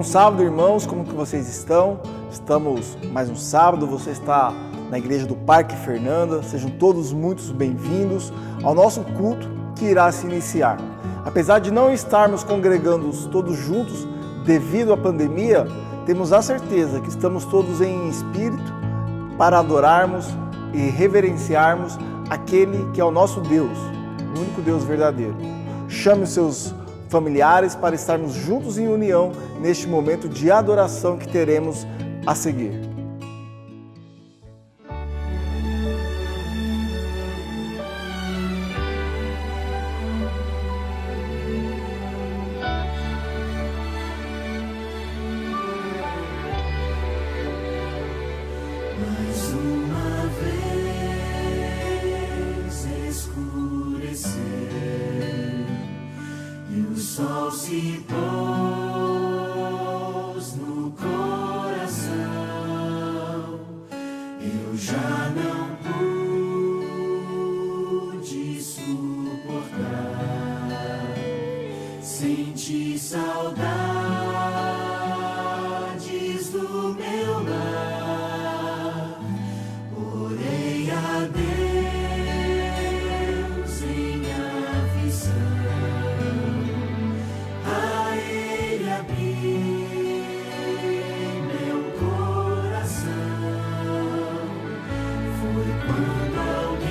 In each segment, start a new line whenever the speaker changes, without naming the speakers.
Bom sábado, irmãos, como que vocês estão? Estamos mais um sábado, você está na igreja do Parque Fernanda, sejam todos muito bem-vindos ao nosso culto que irá se iniciar. Apesar de não estarmos congregando todos juntos devido à pandemia, temos a certeza que estamos todos em espírito para adorarmos e reverenciarmos aquele que é o nosso Deus, o único Deus verdadeiro. Chame os seus familiares para estarmos juntos em união neste momento de adoração que teremos a seguir.
Mais uma vez escureceu e o sol se pôs no coração. Eu já não pude suportar, senti saudades do meu lar. Orei a Deus em aflição, a Ele abri meu coração. Foi quando alguém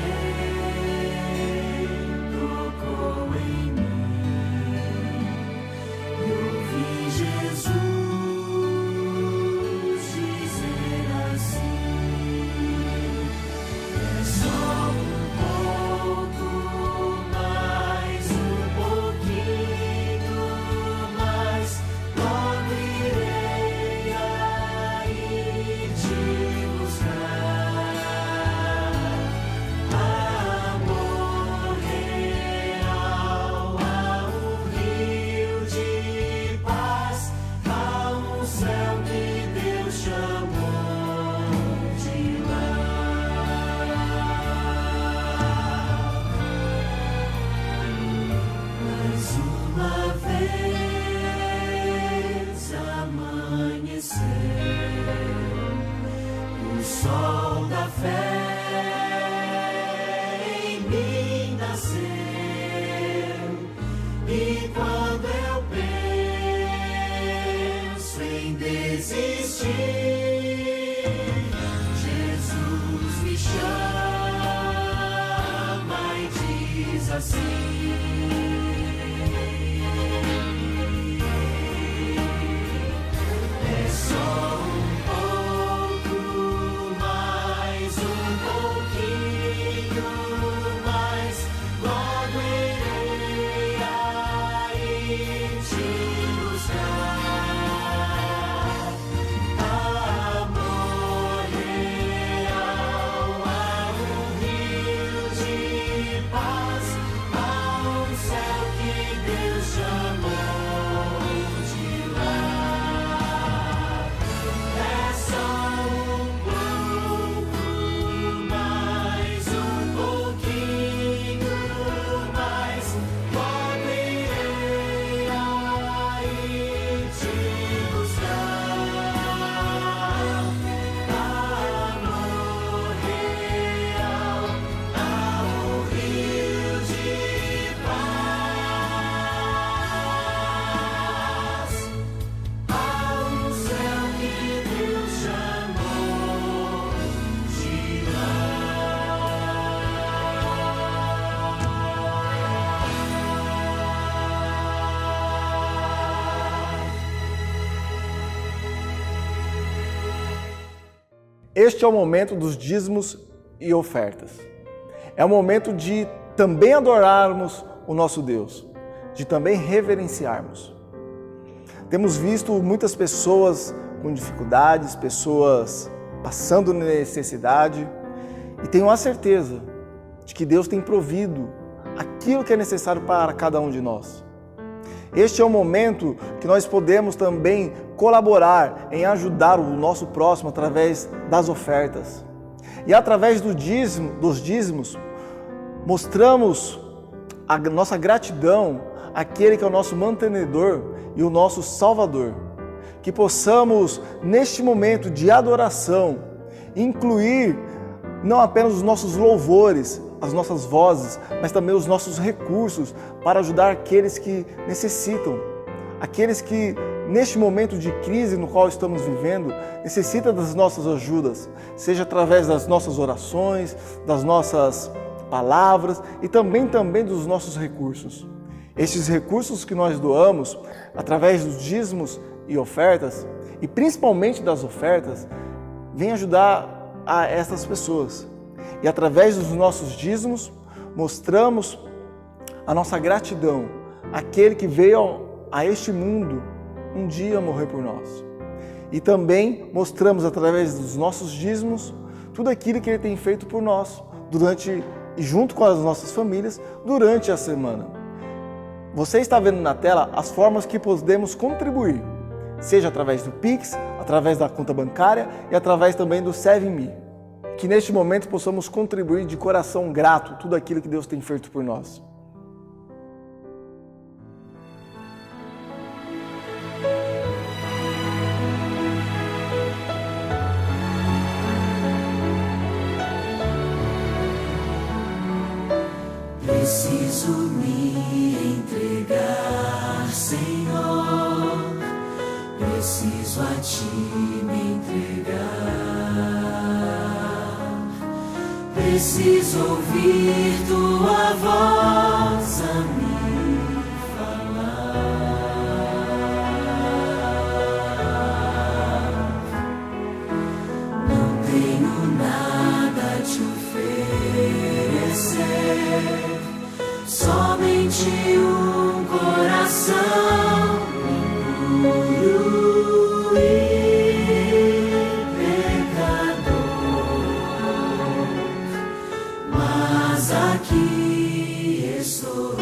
tocou em mim e ouvi Jesus dizer assim: é só um pouco, mais um pouquinho mais, logo irei aí te buscar. Amor real, há um rio de paz, há um céu que Deus chamou de lar. Mais uma vez amanheceu, o sol da fé em mim nasceu. E quando eu penso em desistir, Jesus me chama e diz assim: é só um pouco, mais um pouquinho mais, logo irei aí te buscar. Amor real, há um rio de paz, há um céu que Deus chamou de lar. É só um pouco, mais um pouquinho mais, logo irei aí te buscar. Amor real, há um rio de paz, há um céu que Deus chamou de lar.
Este é o momento dos dízimos e ofertas. É o momento de também adorarmos o nosso Deus, de também reverenciarmos. Temos visto muitas pessoas com dificuldades, pessoas passando necessidade, e tenho a certeza de que Deus tem provido aquilo que é necessário para cada um de nós. Este é o momento que nós podemos também colaborar em ajudar o nosso próximo através das ofertas. E através dos dízimos, mostramos a nossa gratidão àquele que é o nosso mantenedor e o nosso Salvador. que possamos, neste momento de adoração, incluir não apenas os nossos louvores, as nossas vozes, mas também os nossos recursos para ajudar aqueles que necessitam, aqueles que neste momento de crise no qual estamos vivendo, necessitam das nossas ajudas, seja através das nossas orações, das nossas palavras e também dos nossos recursos. Estes recursos que nós doamos, através dos dízimos e ofertas, e principalmente das ofertas, vem ajudar a essas pessoas. E através dos nossos dízimos, mostramos a nossa gratidão àquele que veio a este mundo um dia morrer por nós. E também mostramos através dos nossos dízimos tudo aquilo que Ele tem feito por nós durante e junto com as nossas famílias durante a semana. Você está vendo na tela as formas que podemos contribuir, seja através do Pix, através da conta bancária e através também do Save-me. Que neste momento possamos contribuir de coração grato tudo aquilo que Deus tem feito por nós.
Preciso me entregar, Senhor. Preciso a Ti me entregar. Preciso ouvir Tua voz a me falar. Não tenho nada a Te oferecer. Somente um coração impuro e pecador, mas aqui estou.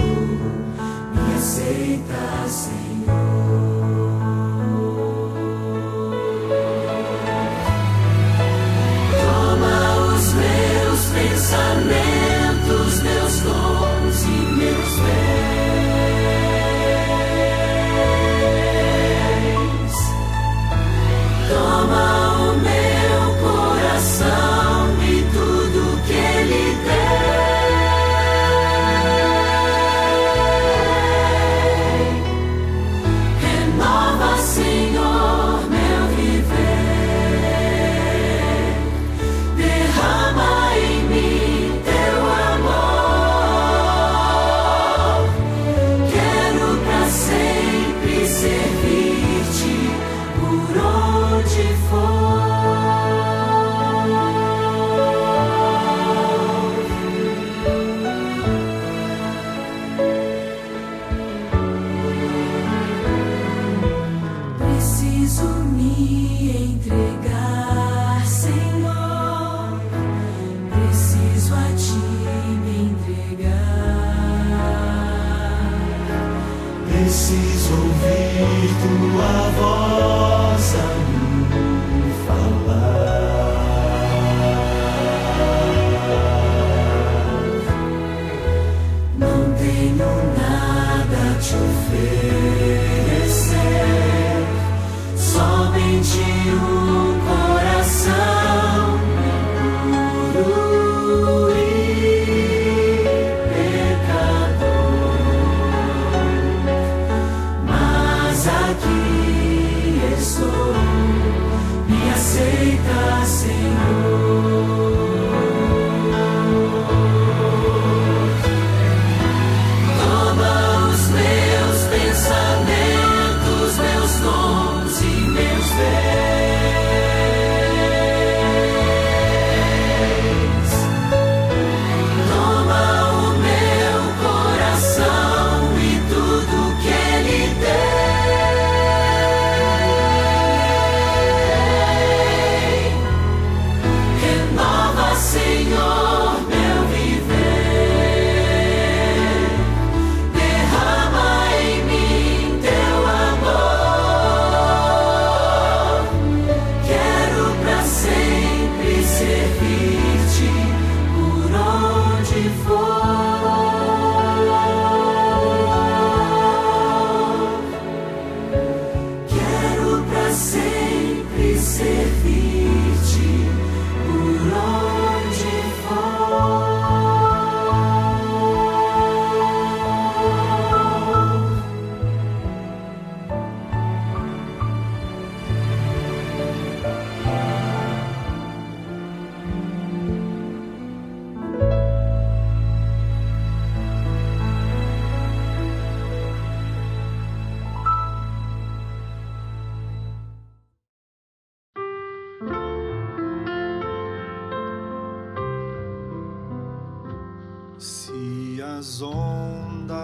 as ondas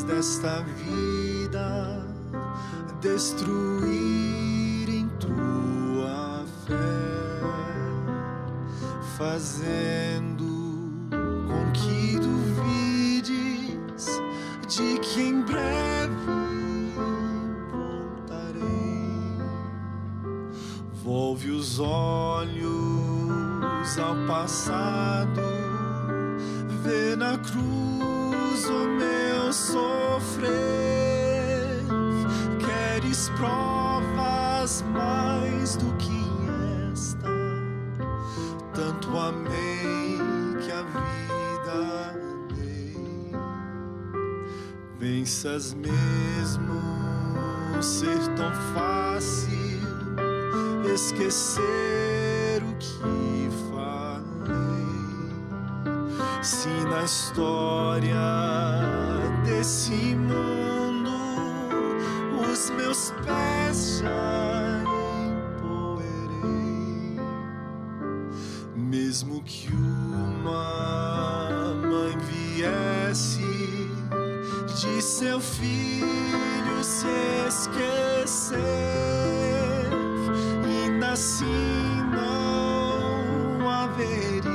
desta vida destruírem tua fé, fazendo com que duvides de que em breve voltarei. Volve os olhos ao passado, vê na cruz o meu sofrer. Queres provas mais do que esta? Tanto amei que a vida dei. Pensas mesmo ser tão fácil esquecer o que falei? Se na história desse mundo os meus pés já empoeirei, mesmo que uma mãe viesse de seu filho se esquecer, ainda assim não haveria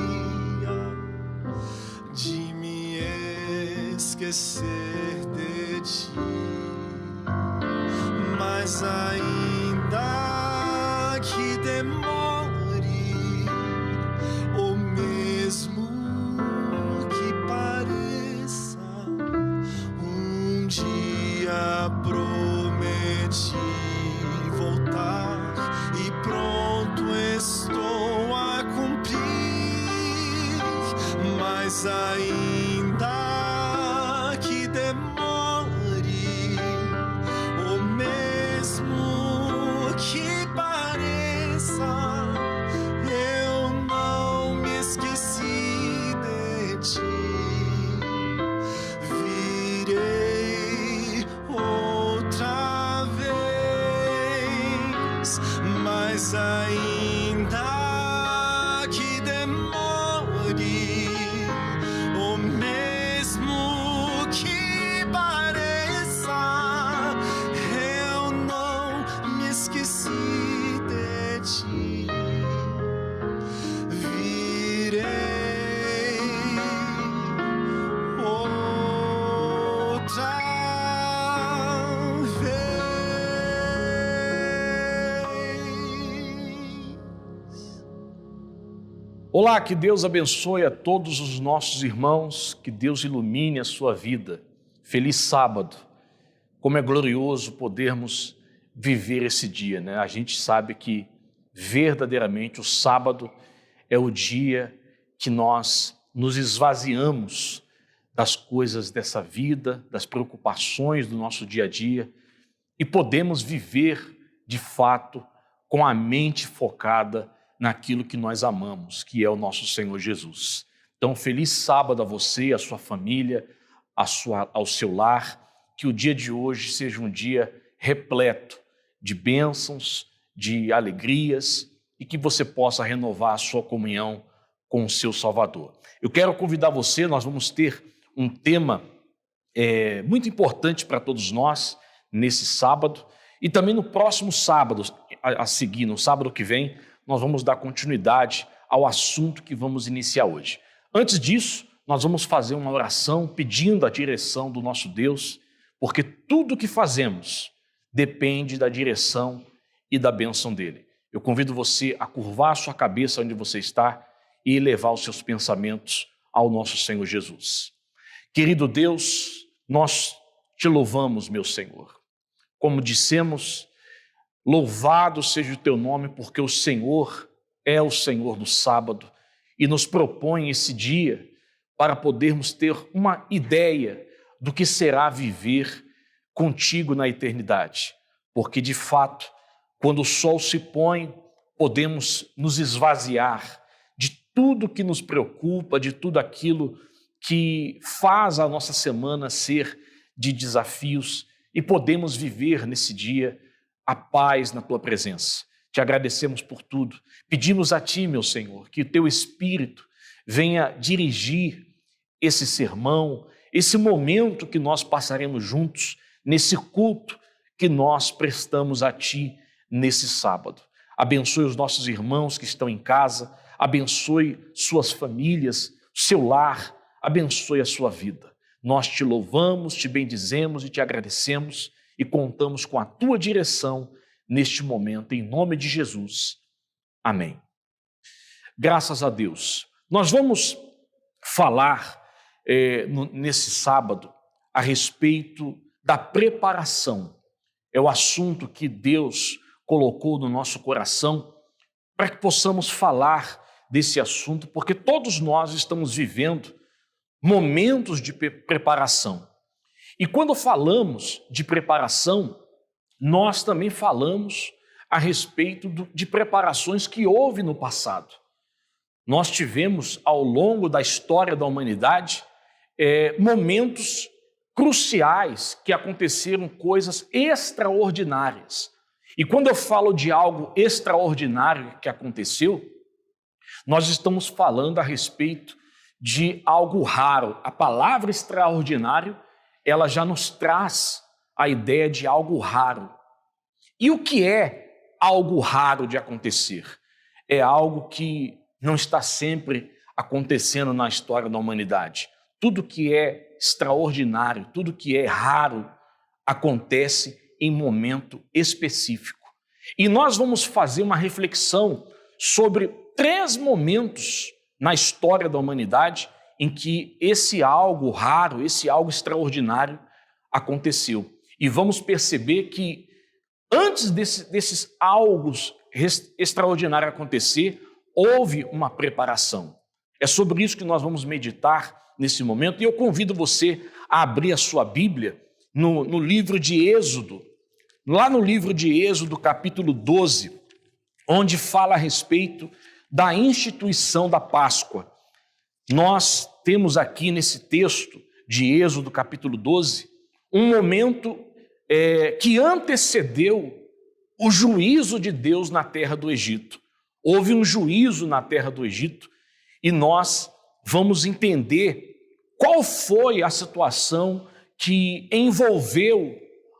de me esquecer de ti. Mas ainda que demore, ou mesmo que pareça, um dia prometi voltar e pronto estou a cumprir. Mas ainda que demore, ou mesmo que pareça, eu não me esqueci de ti. Virei outra vez, mas ainda que demore, ou mesmo que pareça, eu não me esqueci de ti. Virei outra vez.
Olá, que Deus abençoe a todos os nossos irmãos, que Deus ilumine a sua vida. Feliz sábado. Como é glorioso podermos viver esse dia, né? A gente sabe que verdadeiramente o sábado é o dia que nós nos esvaziamos das coisas dessa vida, das preocupações do nosso dia a dia e podemos viver de fato com a mente focada naquilo que nós amamos, que é o nosso Senhor Jesus. Então, feliz sábado a você, a sua família, ao seu lar, que o dia de hoje seja um dia repleto de bênçãos, de alegrias e que você possa renovar a sua comunhão com o seu Salvador. Eu quero convidar você, nós vamos ter um tema muito importante para todos nós nesse sábado e também no próximo sábado a seguir, no sábado que vem, nós vamos dar continuidade ao assunto que vamos iniciar hoje. Antes disso, nós vamos fazer uma oração pedindo a direção do nosso Deus, porque tudo que fazemos depende da direção e da bênção dele. Eu convido você a curvar a sua cabeça onde você está e elevar os seus pensamentos ao nosso Senhor Jesus. Querido Deus, nós te louvamos, meu Senhor. Como dissemos, louvado seja o teu nome, porque o Senhor é o Senhor do sábado e nos propõe esse dia para podermos ter uma ideia do que será viver contigo na eternidade. Porque, de fato, quando o sol se põe, podemos nos esvaziar de tudo que nos preocupa, de tudo aquilo que faz a nossa semana ser de desafios e podemos viver nesse dia a paz na tua presença. Te agradecemos por tudo. Pedimos a ti, meu Senhor, que o teu Espírito venha dirigir esse sermão, esse momento que nós passaremos juntos, nesse culto que nós prestamos a Ti nesse sábado. Abençoe os nossos irmãos que estão em casa, abençoe suas famílias, seu lar, abençoe a sua vida. Nós te louvamos, te bendizemos e te agradecemos e contamos com a Tua direção neste momento, em nome de Jesus. Amém. Graças a Deus. Nós vamos falar nesse sábado a respeito da preparação. É o assunto que Deus colocou no nosso coração para que possamos falar desse assunto, porque todos nós estamos vivendo momentos de preparação. E quando falamos de preparação, nós também falamos a respeito de preparações que houve no passado. Nós tivemos, ao longo da história da humanidade, momentos cruciais que aconteceram, coisas extraordinárias. E quando eu falo de algo extraordinário que aconteceu, nós estamos falando a respeito de algo raro. A palavra extraordinário, ela já nos traz a ideia de algo raro. E o que é algo raro de acontecer? É algo que não está sempre acontecendo na história da humanidade. Tudo que é extraordinário, tudo que é raro, acontece em momento específico. E nós vamos fazer uma reflexão sobre 3 momentos na história da humanidade em que esse algo raro, esse algo extraordinário aconteceu. E vamos perceber que antes desses algos extraordinários acontecer, houve uma preparação. É sobre isso que nós vamos meditar nesse momento. E eu convido você a abrir a sua Bíblia no livro de Êxodo, lá no livro de Êxodo, capítulo 12, onde fala a respeito da instituição da Páscoa. Nós temos aqui nesse texto de Êxodo, capítulo 12, um momento que antecedeu o juízo de Deus na terra do Egito. Houve um juízo na terra do Egito e nós vamos entender qual foi a situação que envolveu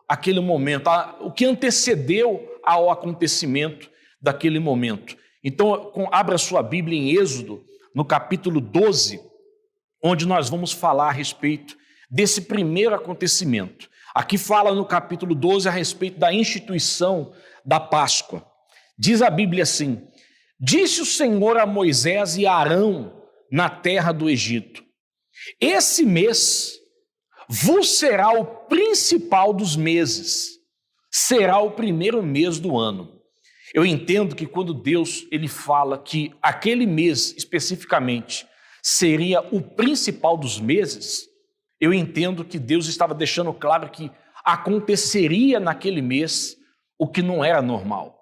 aquele momento, o que antecedeu ao acontecimento daquele momento. Então, abra sua Bíblia em Êxodo, no capítulo 12, onde nós vamos falar a respeito desse primeiro acontecimento. Aqui fala no capítulo 12 a respeito da instituição da Páscoa. Diz a Bíblia assim: disse o Senhor a Moisés e a Arão na terra do Egito: esse mês vos será o principal dos meses, será o primeiro mês do ano. Eu entendo que quando Deus ele fala que aquele mês especificamente seria o principal dos meses, eu entendo que Deus estava deixando claro que aconteceria naquele mês o que não era normal.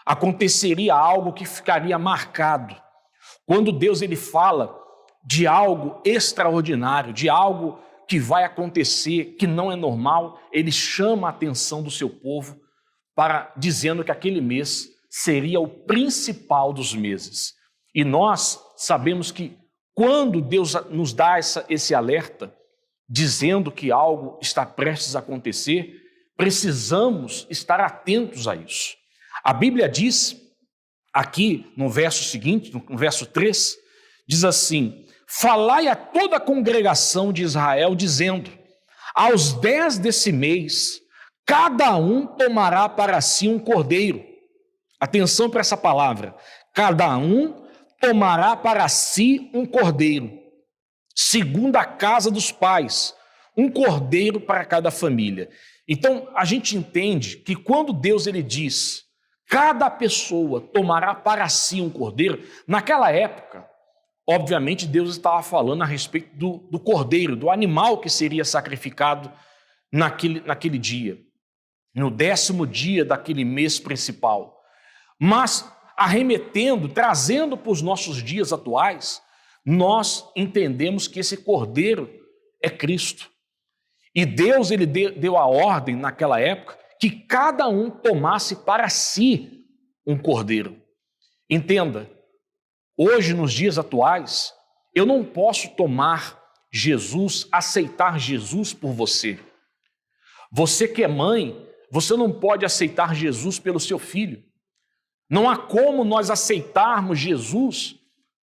Aconteceria algo que ficaria marcado. Quando Deus ele fala de algo extraordinário, de algo que vai acontecer, que não é normal, ele chama a atenção do seu povo para dizendo que aquele mês seria o principal dos meses. E nós sabemos que quando Deus nos dá esse alerta, dizendo que algo está prestes a acontecer, precisamos estar atentos a isso. A Bíblia diz, aqui no verso seguinte, no verso 3, diz assim: falai a toda a congregação de Israel, dizendo: aos 10 desse mês, cada um tomará para si um cordeiro. Atenção para essa palavra: cada um tomará para si um cordeiro, segundo a casa dos pais, um cordeiro para cada família. Então, a gente entende que quando Deus ele diz, cada pessoa tomará para si um cordeiro, naquela época, obviamente Deus estava falando a respeito do cordeiro, do animal que seria sacrificado naquele dia, no 10º dia daquele mês principal. Mas, arremetendo, trazendo para os nossos dias atuais, nós entendemos que esse cordeiro é Cristo. E Deus ele deu a ordem naquela época que cada um tomasse para si um cordeiro. Entenda, hoje nos dias atuais, eu não posso tomar Jesus, aceitar Jesus por você. Você que é mãe, você não pode aceitar Jesus pelo seu filho. Não há como nós aceitarmos Jesus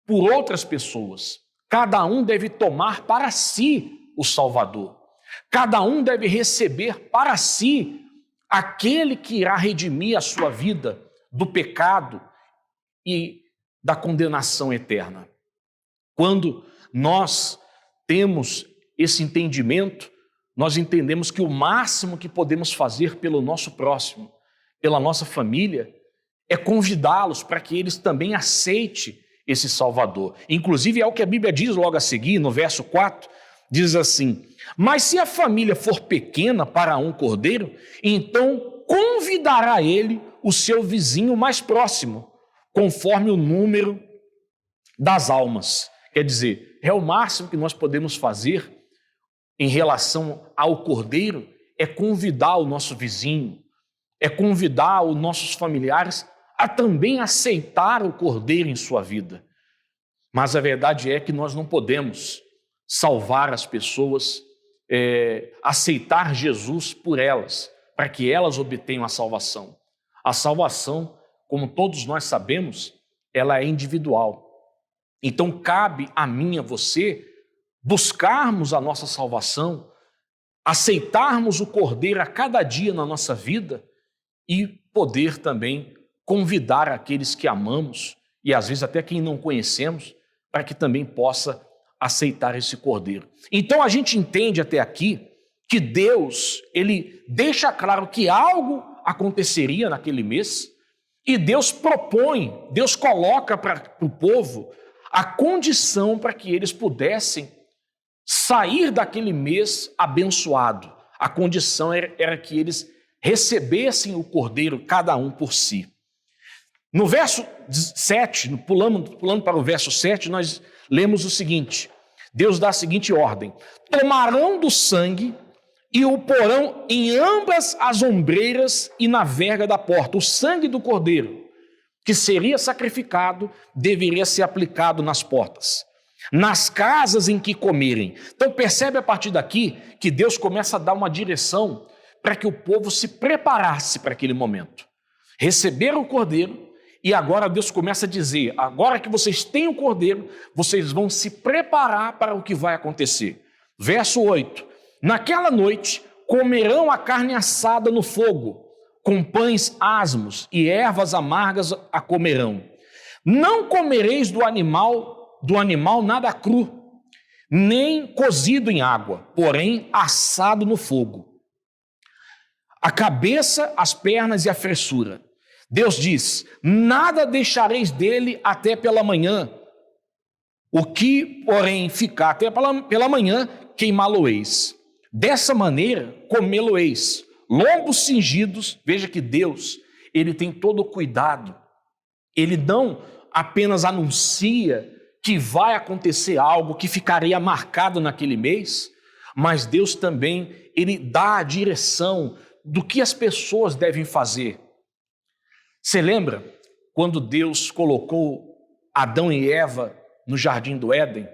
por outras pessoas. Cada um deve tomar para si o Salvador. Cada um deve receber para si aquele que irá redimir a sua vida do pecado e da condenação eterna. Quando nós temos esse entendimento, nós entendemos que o máximo que podemos fazer pelo nosso próximo, pela nossa família, é convidá-los para que eles também aceitem esse Salvador. Inclusive é o que a Bíblia diz logo a seguir, no verso 4, diz assim: mas se a família for pequena para um cordeiro, então convidará ele o seu vizinho mais próximo, conforme o número das almas. Quer dizer, é o máximo que nós podemos fazer em relação ao cordeiro, é convidar o nosso vizinho, é convidar os nossos familiares a também aceitar o cordeiro em sua vida. Mas a verdade é que nós não podemos salvar as pessoas, aceitar Jesus por elas, para que elas obtenham a salvação. A salvação, como todos nós sabemos, ela é individual. Então cabe a mim e a você buscarmos a nossa salvação, aceitarmos o Cordeiro a cada dia na nossa vida e poder também convidar aqueles que amamos e às vezes até quem não conhecemos, para que também possa aceitar esse Cordeiro. Então a gente entende até aqui que Deus, ele deixa claro que algo aconteceria naquele mês e Deus propõe, Deus coloca para o povo a condição para que eles pudessem sair daquele mês abençoado. A condição era que eles recebessem o Cordeiro, cada um por si. No verso 7, pulando para o verso 7, nós lemos o seguinte: Deus dá a seguinte ordem: tomarão do sangue e o porão em ambas as ombreiras e na verga da porta. O sangue do cordeiro que seria sacrificado deveria ser aplicado nas portas, nas casas em que comerem. Então percebe a partir daqui que Deus começa a dar uma direção para que o povo se preparasse para aquele momento. Receberam o cordeiro e agora Deus começa a dizer: agora que vocês têm o cordeiro, vocês vão se preparar para o que vai acontecer. Verso 8: naquela noite comerão a carne assada no fogo, com pães asmos e ervas amargas a comerão. Não comereis do animal nada cru, nem cozido em água, porém assado no fogo. A cabeça, as pernas e a fressura. Deus diz: nada deixareis dele até pela manhã. O que, porém, ficar até pela manhã, queimá-lo-eis. Dessa maneira, comê-lo-eis. Lombos cingidos. Veja que Deus, ele tem todo o cuidado. Ele não apenas anuncia que vai acontecer algo que ficaria marcado naquele mês, mas Deus também, ele dá a direção do que as pessoas devem fazer. Você lembra quando Deus colocou Adão e Eva no jardim do Éden?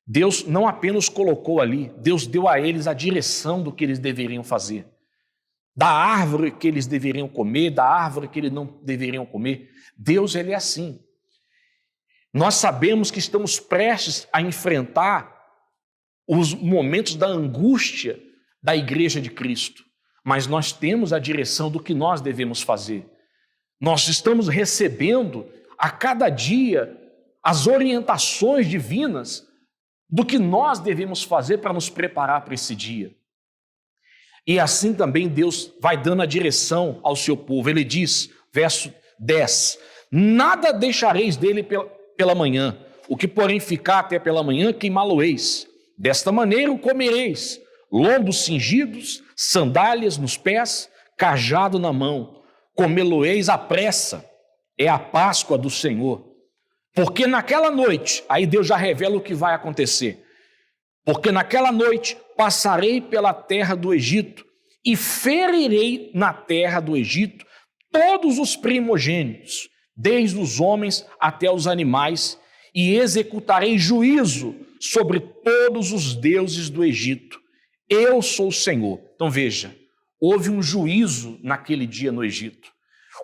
Deus não apenas colocou ali, Deus deu a eles a direção do que eles deveriam fazer. Da árvore que eles deveriam comer, da árvore que eles não deveriam comer. Deus, ele é assim. Nós sabemos que estamos prestes a enfrentar os momentos da angústia da igreja de Cristo, mas nós temos a direção do que nós devemos fazer. Nós estamos recebendo a cada dia as orientações divinas do que nós devemos fazer para nos preparar para esse dia. E assim também Deus vai dando a direção ao seu povo. Ele diz, verso 10, nada deixareis dele pela manhã, o que porém ficar até pela manhã, queimá-lo-eis. Desta maneira o comereis, lombos cingidos, sandálias nos pés, cajado na mão. Comê-lo-eis à pressa, é a Páscoa do Senhor. Porque naquela noite, aí Deus já revela o que vai acontecer. Porque naquela noite passarei pela terra do Egito e ferirei na terra do Egito todos os primogênitos, desde os homens até os animais, e executarei juízo sobre todos os deuses do Egito. Eu sou o Senhor. Então veja, houve um juízo naquele dia no Egito.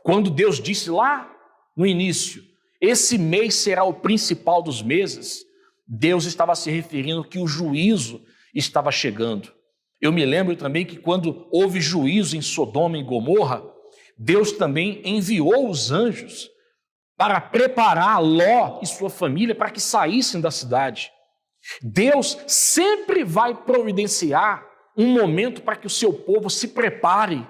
Quando Deus disse lá no início, esse mês será o principal dos meses, Deus estava se referindo que o juízo estava chegando. Eu me lembro também que quando houve juízo em Sodoma e Gomorra, Deus também enviou os anjos para preparar Ló e sua família para que saíssem da cidade. Deus sempre vai providenciar um momento para que o seu povo se prepare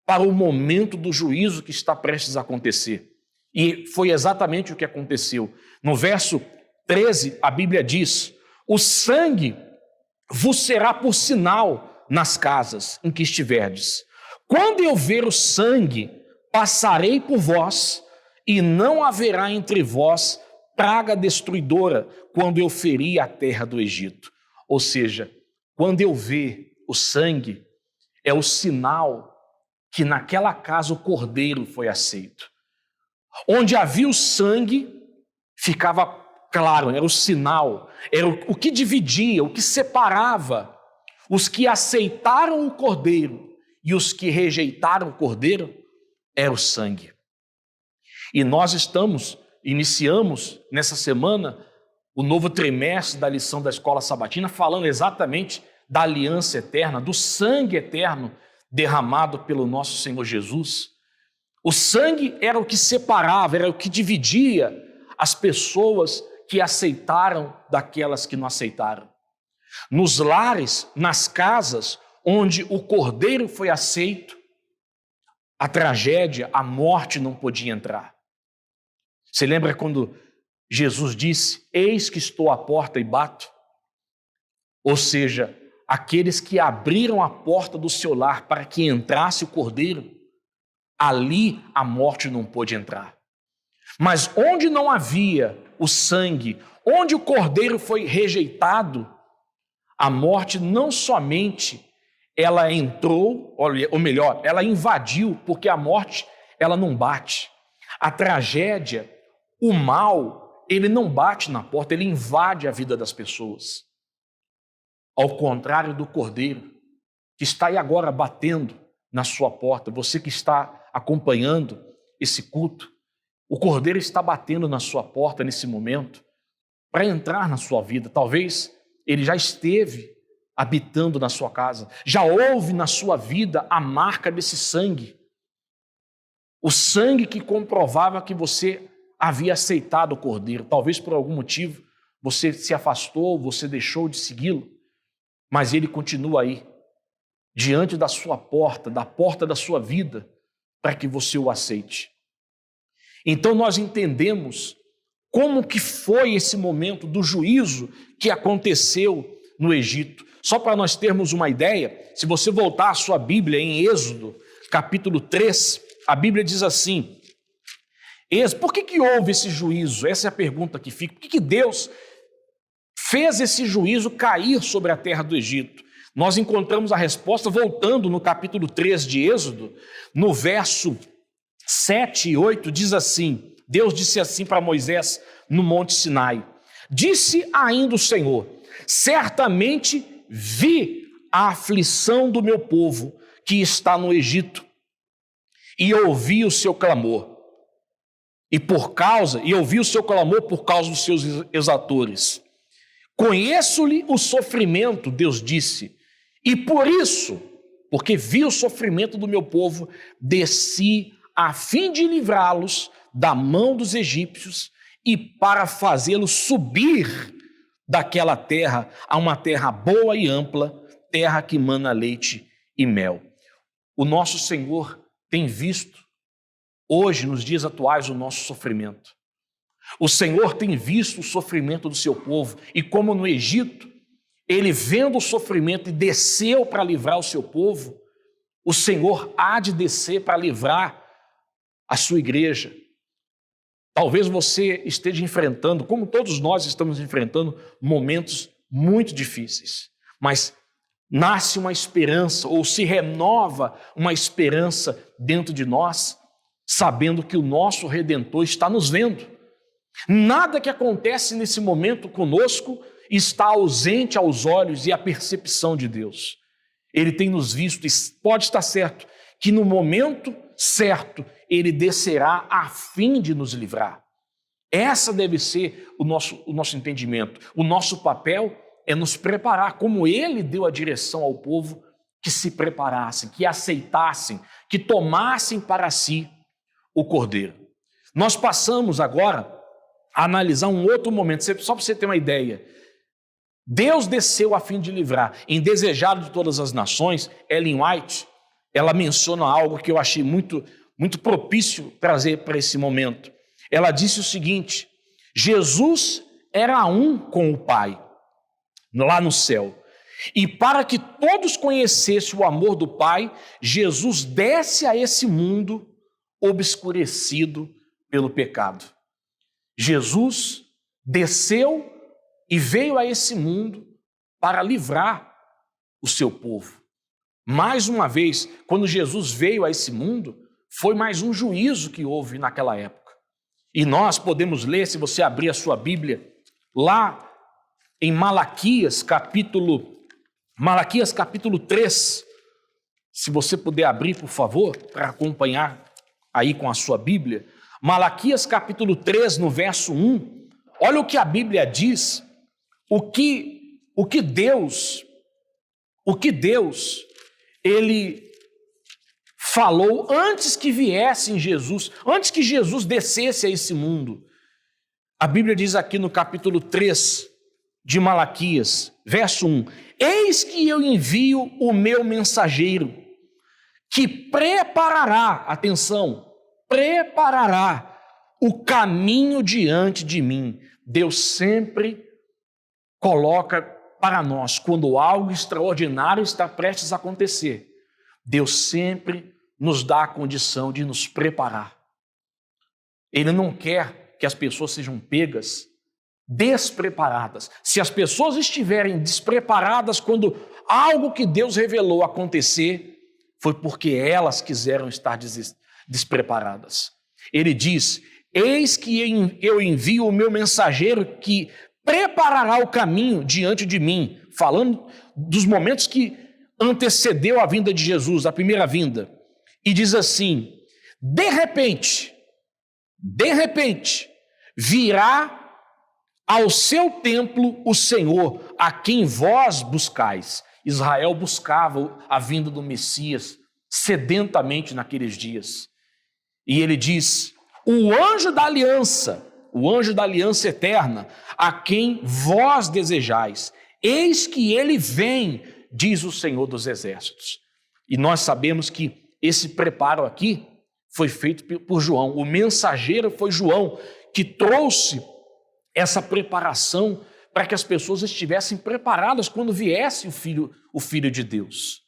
para o momento do juízo que está prestes a acontecer. E foi exatamente o que aconteceu. No verso 13, a Bíblia diz: o sangue vos será por sinal nas casas em que estiverdes. Quando eu ver o sangue, passarei por vós, e não haverá entre vós praga destruidora, quando eu ferir a terra do Egito. Ou seja, quando eu ver o sangue, é o sinal que naquela casa o cordeiro foi aceito. Onde havia o sangue, ficava claro, era o sinal, era o que dividia, o que separava os que aceitaram o cordeiro e os que rejeitaram o cordeiro, era o sangue. E nós iniciamos nessa semana o novo trimestre da lição da Escola Sabatina, falando exatamente da aliança eterna, do sangue eterno derramado pelo nosso Senhor Jesus. O sangue era o que separava, era o que dividia as pessoas que aceitaram daquelas que não aceitaram. Nos lares, nas casas onde o cordeiro foi aceito, a tragédia, a morte não podia entrar. Você lembra quando Jesus disse: eis que estou à porta e bato? Ou seja, aqueles que abriram a porta do seu lar para que entrasse o cordeiro, ali a morte não pôde entrar. Mas onde não havia o sangue, onde o cordeiro foi rejeitado, a morte não somente ela entrou, ou melhor, ela invadiu, porque a morte ela não bate. A tragédia, o mal, ele não bate na porta, ele invade a vida das pessoas. Ao contrário do cordeiro, que está aí agora batendo na sua porta, você que está acompanhando esse culto, o cordeiro está batendo na sua porta nesse momento para entrar na sua vida. Talvez ele já esteve habitando na sua casa, já houve na sua vida a marca desse sangue, o sangue que comprovava que você havia aceitado o cordeiro. Talvez por algum motivo você se afastou, você deixou de segui-lo, mas ele continua aí, diante da sua porta, da porta da sua vida, para que você o aceite. Então nós entendemos como que foi esse momento do juízo que aconteceu no Egito. Só para nós termos uma ideia, se você voltar a sua Bíblia em Êxodo, capítulo 3, a Bíblia diz assim: por que houve esse juízo? Essa é a pergunta que fica. Por que Deus fez esse juízo cair sobre a terra do Egito? Nós encontramos a resposta voltando no capítulo 3 de Êxodo, no verso 7 e 8, diz assim: Deus disse assim para Moisés no Monte Sinai: disse ainda o Senhor: certamente vi a aflição do meu povo que está no Egito, e ouvi o seu clamor, e ouvi o seu clamor por causa dos seus exatores. Conheço-lhe o sofrimento, Deus disse, e por isso, porque vi o sofrimento do meu povo, desci a fim de livrá-los da mão dos egípcios e para fazê-los subir daquela terra a uma terra boa e ampla, terra que mana leite e mel. O nosso Senhor tem visto hoje, nos dias atuais, o nosso sofrimento. O Senhor tem visto o sofrimento do seu povo, e como no Egito, ele vendo o sofrimento e desceu para livrar o seu povo, o Senhor há de descer para livrar a sua igreja. Talvez você esteja enfrentando, como todos nós estamos enfrentando, momentos muito difíceis, mas nasce uma esperança, ou se renova uma esperança dentro de nós, sabendo que o nosso Redentor está nos vendo. Nada que acontece nesse momento conosco está ausente aos olhos e à percepção de Deus. Ele tem nos visto, e pode estar certo, que no momento certo Ele descerá a fim de nos livrar. Essa deve ser o nosso entendimento. O nosso papel é nos preparar, como Ele deu a direção ao povo, que se preparassem, que aceitassem, que tomassem para si o Cordeiro. Nós passamos agora a analisar um outro momento, só para você ter uma ideia. Deus desceu a fim de livrar. Em Desejado de Todas as Nações, Ellen White, ela menciona algo que eu achei muito propício trazer para esse momento. Ela disse o seguinte: Jesus era um com o Pai, lá no céu. E para que todos conhecessem o amor do Pai, Jesus desce a esse mundo obscurecido pelo pecado. Jesus desceu e veio a esse mundo para livrar o seu povo. Mais uma vez, quando Jesus veio a esse mundo, foi mais um juízo que houve naquela época. E nós podemos ler, se você abrir a sua Bíblia, lá em Malaquias capítulo 3, se você puder abrir, por favor, para acompanhar aí com a sua Bíblia. Malaquias capítulo 3, no verso 1, olha o que a Bíblia diz, o que Deus, Ele falou antes que viesse em Jesus, antes que Jesus descesse a esse mundo. A Bíblia diz aqui no capítulo 3 de Malaquias, verso 1, eis que eu envio o meu mensageiro, que preparará, atenção, preparará o caminho diante de mim. Deus sempre coloca para nós, quando algo extraordinário está prestes a acontecer, Deus sempre nos dá a condição de nos preparar. Ele não quer que as pessoas sejam pegas despreparadas. Se as pessoas estiverem despreparadas quando algo que Deus revelou acontecer, foi porque elas quiseram estar despreparadas. Ele diz: eis que eu envio o meu mensageiro que preparará o caminho diante de mim, falando dos momentos que antecedeu a vinda de Jesus, a primeira vinda. E diz assim: de repente, virá ao seu templo o Senhor, a quem vós buscais. Israel buscava a vinda do Messias sedentamente naqueles dias. E ele diz: o anjo da aliança eterna, a quem vós desejais, eis que ele vem, diz o Senhor dos Exércitos. E nós sabemos que esse preparo aqui foi feito por João. O mensageiro foi João, que trouxe essa preparação para que as pessoas estivessem preparadas quando viesse o Filho de Deus.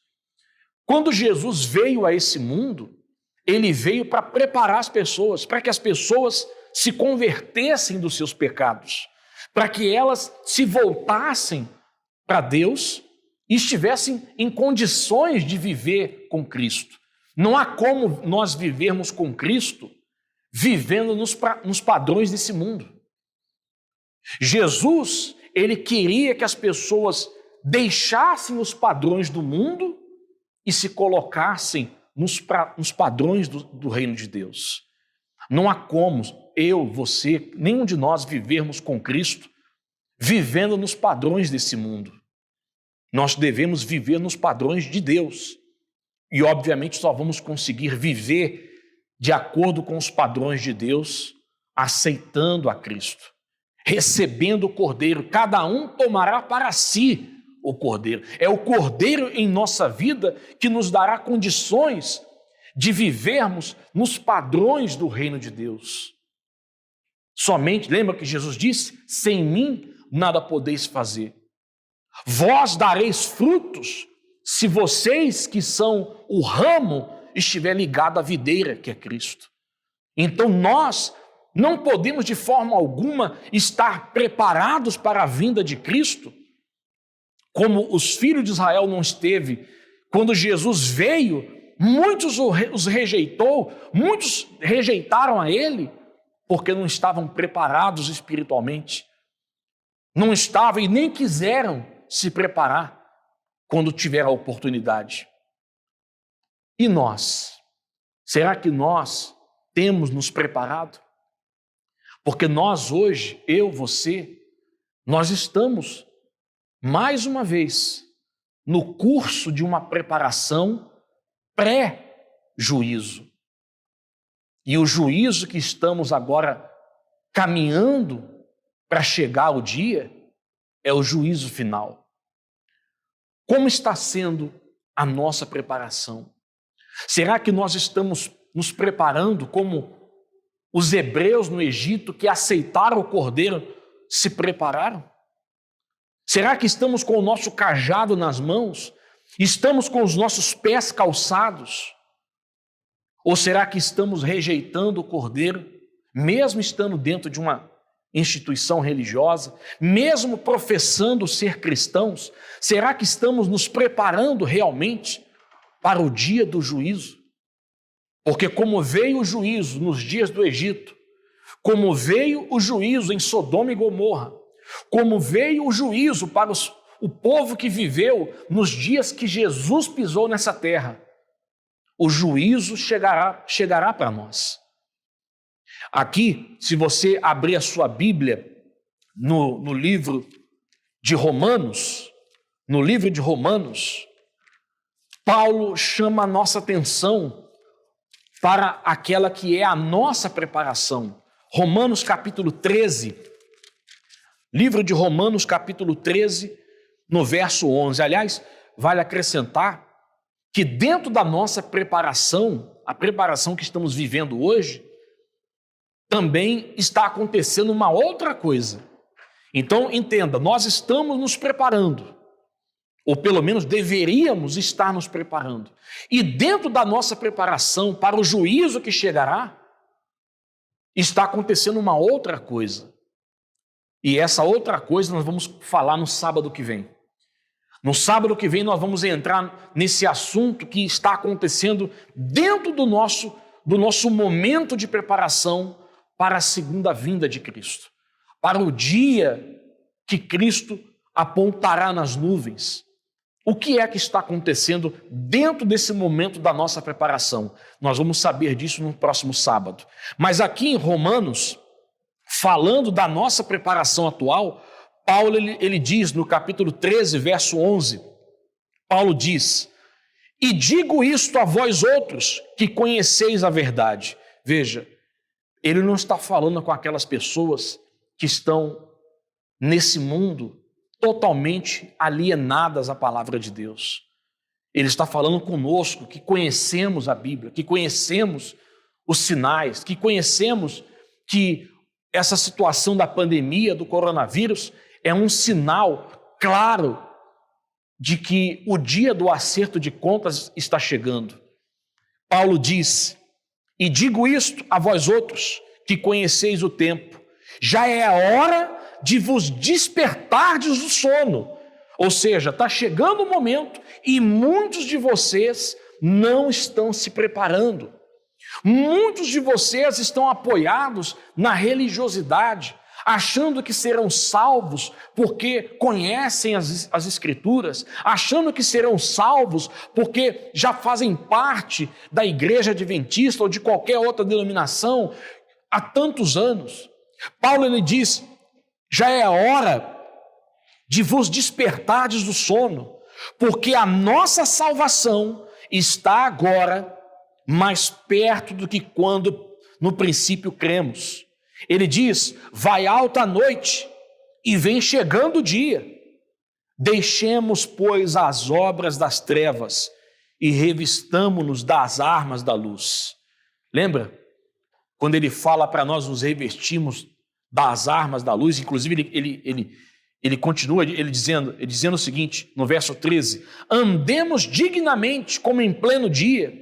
Quando Jesus veio a esse mundo, ele veio para preparar as pessoas, para que as pessoas se convertessem dos seus pecados, para que elas se voltassem para Deus e estivessem em condições de viver com Cristo. Não há como nós vivermos com Cristo vivendo nos padrões desse mundo. Jesus, ele queria que as pessoas deixassem os padrões do mundo e se colocassem nos padrões do reino de Deus. Não há como eu, você, nenhum de nós vivermos com Cristo vivendo nos padrões desse mundo. Nós devemos viver nos padrões de Deus. E, obviamente, só vamos conseguir viver de acordo com os padrões de Deus, aceitando a Cristo, recebendo o Cordeiro. Cada um tomará para si o Cordeiro. É o Cordeiro em nossa vida que nos dará condições de vivermos nos padrões do reino de Deus. Somente, lembra que Jesus disse: sem mim nada podeis fazer. Vós dareis frutos se vocês que são o ramo estiver ligado à videira, que é Cristo. Então nós não podemos de forma alguma estar preparados para a vinda de Cristo, como os filhos de Israel não esteve. Quando Jesus veio, muitos os rejeitou, muitos rejeitaram a ele, porque não estavam preparados espiritualmente. não estavam e nem quiseram se preparar quando tiveram a oportunidade. E nós? Será que nós temos nos preparado? Porque nós hoje, eu, você, nós estamos, mais uma vez, no curso de uma preparação pré-juízo. E o juízo que estamos agora caminhando para chegar ao dia é o juízo final. Como está sendo a nossa preparação? Será que nós estamos nos preparando como os hebreus no Egito que aceitaram o cordeiro se prepararam? Será que estamos com o nosso cajado nas mãos? Estamos com os nossos pés calçados? Ou será que estamos rejeitando o cordeiro, mesmo estando dentro de uma instituição religiosa, mesmo professando ser cristãos? Será que estamos nos preparando realmente para o dia do juízo? Porque como veio o juízo nos dias do Egito, como veio o juízo em Sodoma e Gomorra, como veio o juízo para o povo que viveu nos dias que Jesus pisou nessa terra, o juízo chegará para nós. Aqui, se você abrir a sua Bíblia no livro de Romanos, Paulo chama a nossa atenção para aquela que é a nossa preparação. Romanos capítulo 13, livro de Romanos capítulo 13, no verso 11. Aliás, vale acrescentar que dentro da nossa preparação, a preparação que estamos vivendo hoje, também está acontecendo uma outra coisa. Então, entenda, nós estamos nos preparando, ou pelo menos deveríamos estar nos preparando. E dentro da nossa preparação para o juízo que chegará, está acontecendo uma outra coisa. E essa outra coisa nós vamos falar no sábado que vem. No sábado que vem nós vamos entrar nesse assunto que está acontecendo dentro do nosso momento de preparação para a segunda vinda de Cristo, para o dia que Cristo apontará nas nuvens. O que é que está acontecendo dentro desse momento da nossa preparação? Nós vamos saber disso no próximo sábado. Mas aqui em Romanos, falando da nossa preparação atual, Paulo ele diz no capítulo 13, verso 11, Paulo diz: "E digo isto a vós outros, que conheceis a verdade." Veja, ele não está falando com aquelas pessoas que estão nesse mundo totalmente alienadas à palavra de Deus. Ele está falando conosco que conhecemos a Bíblia, que conhecemos os sinais, que conhecemos que essa situação da pandemia, do coronavírus, é um sinal claro de que o dia do acerto de contas está chegando. Paulo diz: "E digo isto a vós outros, que conheceis o tempo. Já é a hora de vos despertardes do sono." Ou seja, está chegando o momento e muitos de vocês não estão se preparando. Muitos de vocês estão apoiados na religiosidade, achando que serão salvos porque conhecem as Escrituras, achando que serão salvos porque já fazem parte da Igreja Adventista ou de qualquer outra denominação há tantos anos. Paulo ele diz: já é a hora de vos despertardes do sono, porque a nossa salvação está agora mais perto do que quando no princípio cremos. Ele diz: vai alta a noite e vem chegando o dia. Deixemos, pois, as obras das trevas e revistamo-nos das armas da luz. Lembra? Quando ele fala para nós nos revestirmos das armas da luz, inclusive ele continua ele dizendo o seguinte, no verso 13: andemos dignamente como em pleno dia,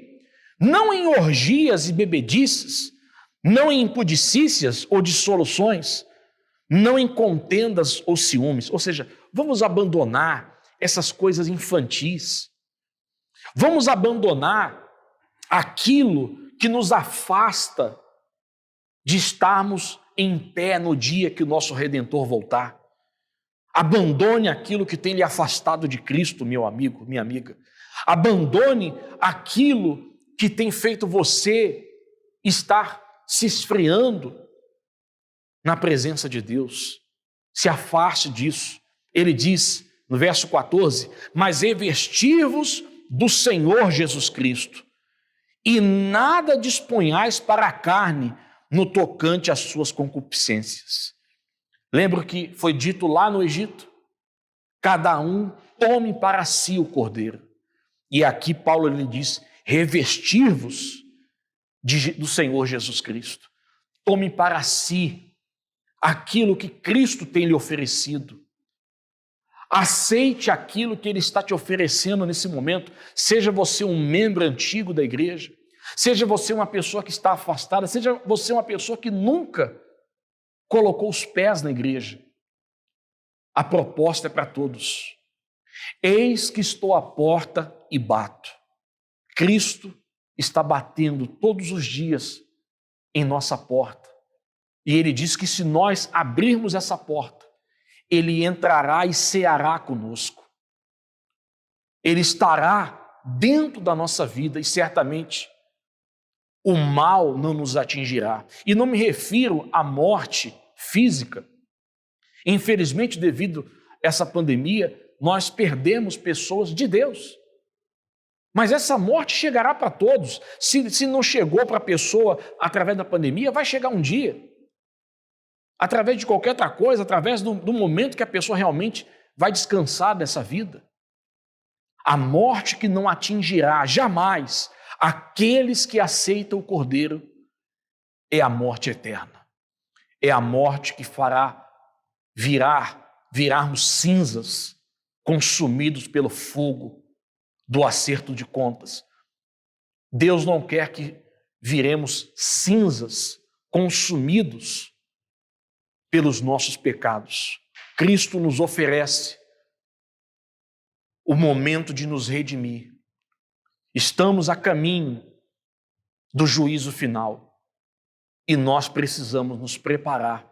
não em orgias e bebedices, não em impudicícias ou dissoluções, não em contendas ou ciúmes. Ou seja, vamos abandonar essas coisas infantis. Vamos abandonar aquilo que nos afasta de estarmos em pé no dia que o nosso Redentor voltar. Abandone aquilo que tem lhe afastado de Cristo, meu amigo, minha amiga. Abandone aquilo que tem feito você estar se esfriando na presença de Deus. Se afaste disso. Ele diz no verso 14: mas revestir-vos do Senhor Jesus Cristo, e nada disponhais para a carne no tocante às suas concupiscências. Lembra que foi dito lá no Egito? Cada um tome para si o cordeiro. E aqui Paulo lhe diz: revestir-vos do Senhor Jesus Cristo. Tome para si aquilo que Cristo tem lhe oferecido. Aceite aquilo que Ele está te oferecendo nesse momento. Seja você um membro antigo da igreja, seja você uma pessoa que está afastada, seja você uma pessoa que nunca colocou os pés na igreja. A proposta é para todos. Eis que estou à porta e bato. Cristo está batendo todos os dias em nossa porta. E Ele diz que se nós abrirmos essa porta, Ele entrará e ceará conosco. Ele estará dentro da nossa vida e certamente o mal não nos atingirá. E não me refiro à morte física. Infelizmente, devido a essa pandemia, nós perdemos pessoas de Deus. Mas essa morte chegará para todos. Se não chegou para a pessoa através da pandemia, vai chegar um dia. Através de qualquer outra coisa, através do momento que a pessoa realmente vai descansar dessa vida. A morte que não atingirá jamais aqueles que aceitam o Cordeiro é a morte eterna. É a morte que fará virarmos cinzas, consumidos pelo fogo do acerto de contas. Deus não quer que viremos cinzas, consumidos pelos nossos pecados. Cristo nos oferece o momento de nos redimir. Estamos a caminho do juízo final e nós precisamos nos preparar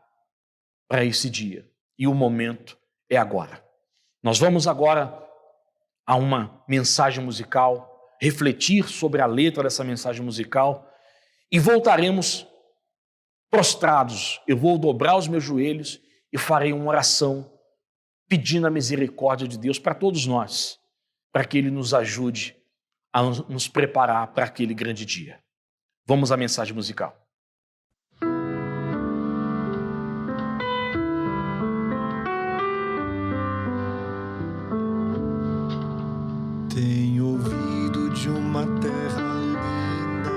para esse dia. E o momento é agora. Nós vamos agora a uma mensagem musical, refletir sobre a letra dessa mensagem musical e voltaremos prostrados. Eu vou dobrar os meus joelhos e farei uma oração pedindo a misericórdia de Deus para todos nós, para que Ele nos ajude a nos preparar para aquele grande dia. Vamos à mensagem musical.
Tenho ouvido de uma terra linda,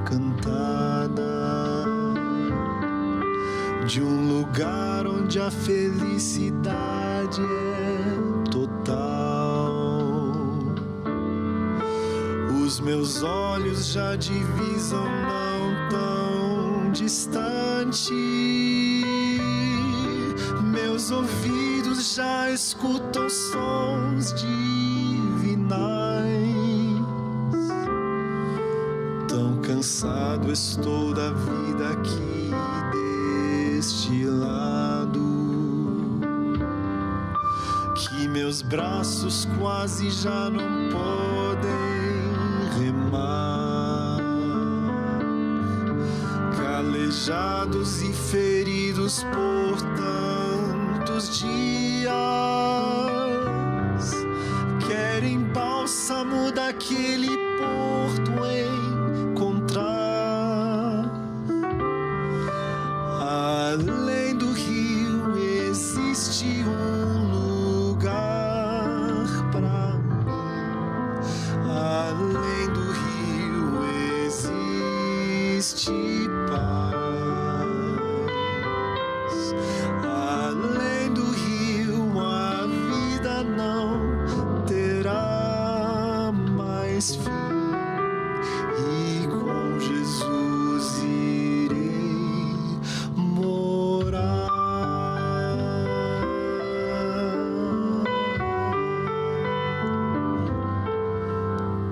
encantada, de um lugar onde a felicidade é total. Os meus olhos já divisam não tão distante, meus ouvidos já escutam sons divinais. Tão cansado estou da vida aqui deste lado, que meus braços quase já não podem remar. Calejados e feridos por tantos dias, querem bálsamo daquele porto encontrar. Além do rio existe um lugar pra mim. Além do rio existe paz. Além do rio a vida não terá mais fim. E com Jesus irei morar.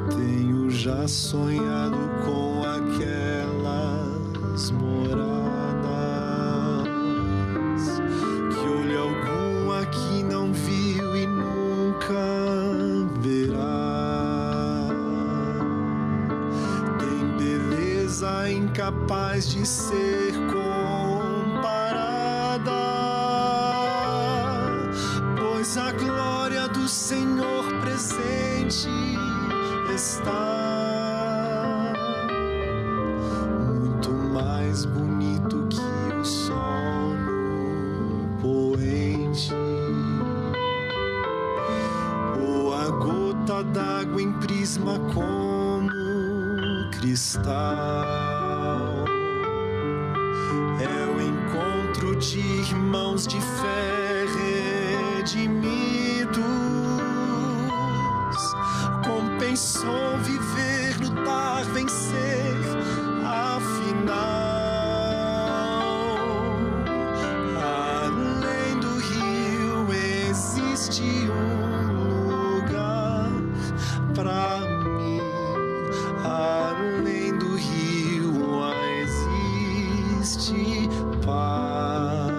Tenho já sonhado com aquelas moradas que olho algum incapaz de ser comparada, pois a glória do Senhor presente está muito mais bonito que o sol no poente, ou a gota d'água em prisma como cristal. É o encontro de irmãos de fé redimidos. Compensou viver, lutar, vencer, afinal, além do rio existe um lugar pra mim. Além do rio existe paz.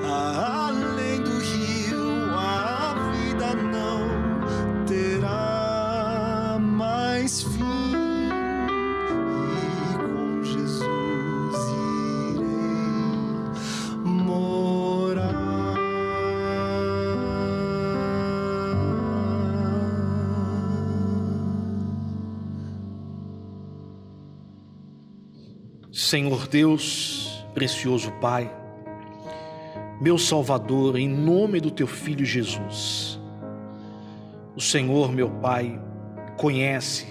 Além do rio a vida não terá mais fim. E com Jesus irei morar.
Senhor Deus, precioso Pai, meu Salvador, em nome do Teu Filho Jesus, o Senhor, meu Pai, conhece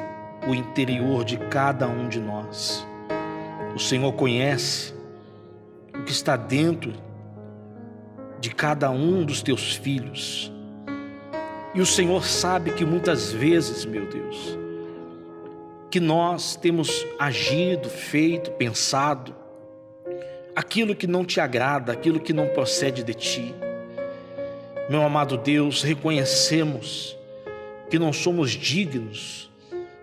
o interior de cada um de nós. O Senhor conhece o que está dentro de cada um dos Teus filhos. E o Senhor sabe que muitas vezes, meu Deus, que nós temos agido, feito, pensado aquilo que não te agrada, aquilo que não procede de ti. Meu amado Deus, reconhecemos que não somos dignos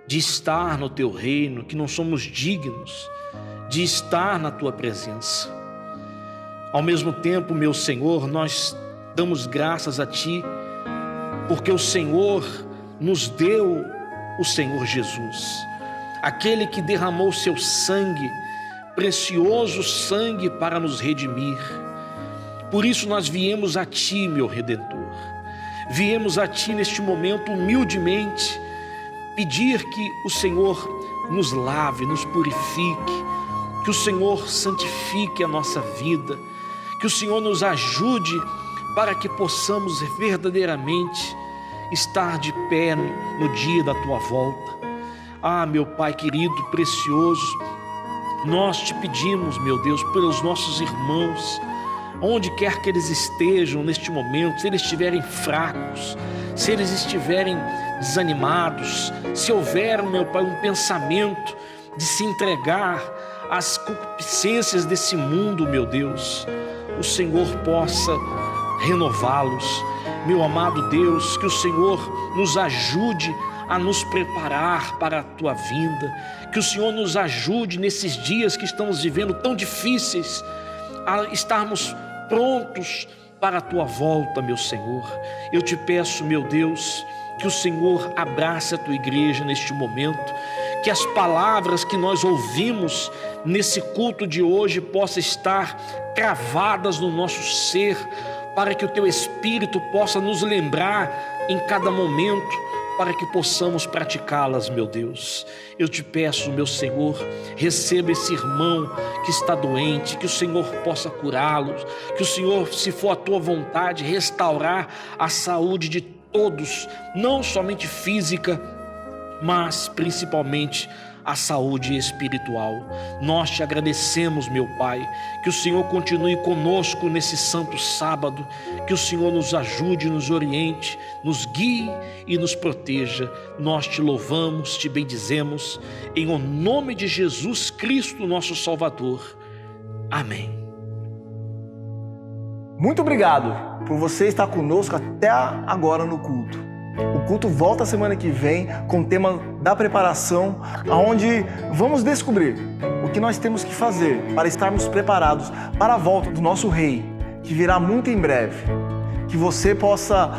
de estar no teu reino, que não somos dignos de estar na tua presença. Ao mesmo tempo, meu Senhor, nós damos graças a ti, porque o Senhor nos deu o Senhor Jesus, aquele que derramou seu sangue, precioso sangue, para nos redimir. Por isso nós viemos a ti, meu Redentor. Viemos a ti neste momento humildemente pedir que o Senhor nos lave, nos purifique, que o Senhor santifique a nossa vida, que o Senhor nos ajude para que possamos verdadeiramente estar de pé no dia da tua volta. Ah, meu Pai querido, precioso, nós te pedimos, meu Deus, pelos nossos irmãos, onde quer que eles estejam neste momento, se eles estiverem fracos, se eles estiverem desanimados, se houver, meu Pai, um pensamento de se entregar às concupiscências desse mundo, meu Deus, o Senhor possa renová-los. Meu amado Deus, que o Senhor nos ajude a nos preparar para a tua vinda, que o Senhor nos ajude nesses dias que estamos vivendo tão difíceis, a estarmos prontos para a tua volta, meu Senhor. Eu te peço, meu Deus, que o Senhor abrace a tua igreja neste momento, que as palavras que nós ouvimos nesse culto de hoje possam estar cravadas no nosso ser, para que o teu Espírito possa nos lembrar em cada momento, para que possamos praticá-las, meu Deus. Eu te peço, meu Senhor, receba esse irmão que está doente, que o Senhor possa curá-lo, que o Senhor, se for a tua vontade, restaurar a saúde de todos, não somente física, mas principalmente a saúde espiritual. Nós te agradecemos, meu Pai, que o Senhor continue conosco nesse santo sábado, que o Senhor nos ajude, nos oriente, nos guie e nos proteja. Nós te louvamos, te bendizemos, em o nome de Jesus Cristo, nosso Salvador. Amém.
Muito obrigado por você estar conosco até agora no culto. O culto volta semana que vem com o tema da preparação, onde vamos descobrir o que nós temos que fazer para estarmos preparados para a volta do nosso Rei, que virá muito em breve. Que você possa,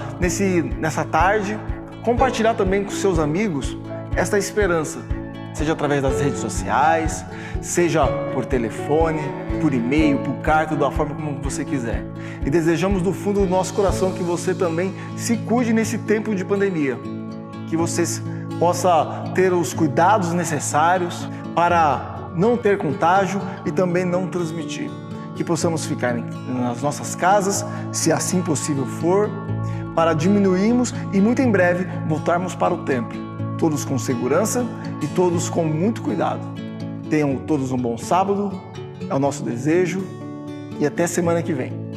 nessa tarde, compartilhar também com seus amigos esta esperança, seja através das redes sociais, seja por telefone, por e-mail, por carta, da forma como você quiser. E desejamos do fundo do nosso coração que você também se cuide nesse tempo de pandemia, que você possa ter os cuidados necessários para não ter contágio e também não transmitir. Que possamos ficar nas nossas casas, se assim possível for, para diminuirmos e muito em breve voltarmos para o templo, todos com segurança e todos com muito cuidado. Tenham todos um bom sábado, é o nosso desejo, e até semana que vem.